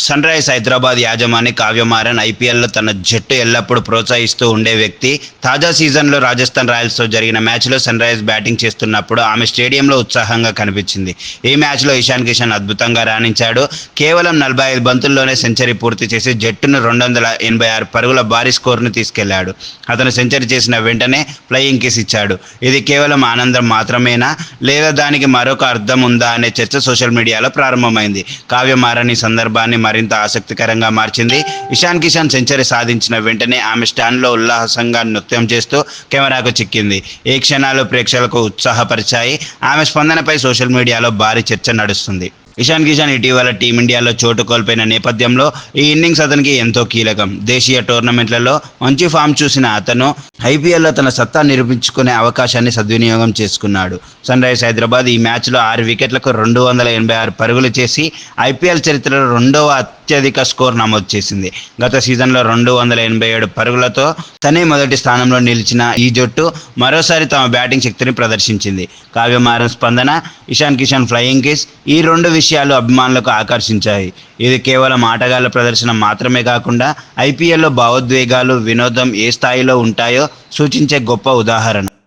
Sun rise Hyderabad యాజమాని Kavya Maran ఐపీఎల్లో తన జట్టు ఎల్లప్పుడూ ప్రోత్సహిస్తూ ఉండే వ్యక్తి. తాజా సీజన్లో రాజస్థాన్ రాయల్స్తో జరిగిన మ్యాచ్లో సన్ రైజ్ బ్యాటింగ్ చేస్తున్నప్పుడు ఆమె స్టేడియంలో ఉత్సాహంగా కనిపించింది. ఈ మ్యాచ్లో ఇషాన్ కిషన్ అద్భుతంగా రాణించాడు. కేవలం 45 బంతుల్లోనే సెంచరీ పూర్తి చేసి జట్టును 286 పరుగుల భారీ స్కోర్ను తీసుకెళ్లాడు. అతను సెంచరీ చేసిన వెంటనే ఫ్లయింగ్ కిస్ ఇచ్చాడు. ఇది కేవలం ఆనందం మాత్రమేనా, లేదా దానికి మరొక అర్థం ఉందా అనే చర్చ సోషల్ మీడియాలో ప్రారంభమైంది. కావ్య మారన్ ఈ సందర్భాన్ని మరింత ఆసక్తికరంగా మార్చింది. ఇషాన్ కిషన్ సెంచరీ సాధించిన వెంటనే ఆమె స్టాండ్లో ఉల్లాసంగా నృత్యం చేస్తూ కెమెరాకు చిక్కింది. ఈ క్షణాలు ప్రేక్షకులకు ఉత్సాహపరిచాయి. ఆమె స్పందనపై సోషల్ మీడియాలో భారీ చర్చ నడుస్తుంది. ఇషాన్ కిషన్ ఇటీవల టీమిండియాలో చోటు కోల్పోయిన నేపథ్యంలో ఈ ఇన్నింగ్స్ అతనికి ఎంతో కీలకం. దేశీయ టోర్నమెంట్లలో మంచి ఫామ్ చూసిన అతను ఐపీఎల్లో తన సత్తా నిరూపించుకునే అవకాశాన్ని సద్వినియోగం చేసుకున్నాడు. సన్ రైజ్ హైదరాబాద్ ఈ మ్యాచ్లో 6 వికెట్లకు 286 పరుగులు చేసి ఐపీఎల్ చరిత్రలో రెండవ అత్యధిక స్కోర్ నమోదు చేసింది. గత సీజన్లో 287 పరుగులతో తనే మొదటి స్థానంలో నిలిచిన ఈ జట్టు మరోసారి తమ బ్యాటింగ్ శక్తిని ప్రదర్శించింది. కావ్య మారన్ స్పందన, ఇషాన్ కిషన్ ఫ్లయింగ్ కిస్, ఈ రెండు విషయాలు అభిమానులకు ఆకర్షించాయి. ఇది కేవలం ఆటగాళ్ల ప్రదర్శన మాత్రమే కాకుండా ఐపీఎల్లో భావోద్వేగాలు, వినోదం ఏ స్థాయిలో ఉంటాయో సూచించే గొప్ప ఉదాహరణ.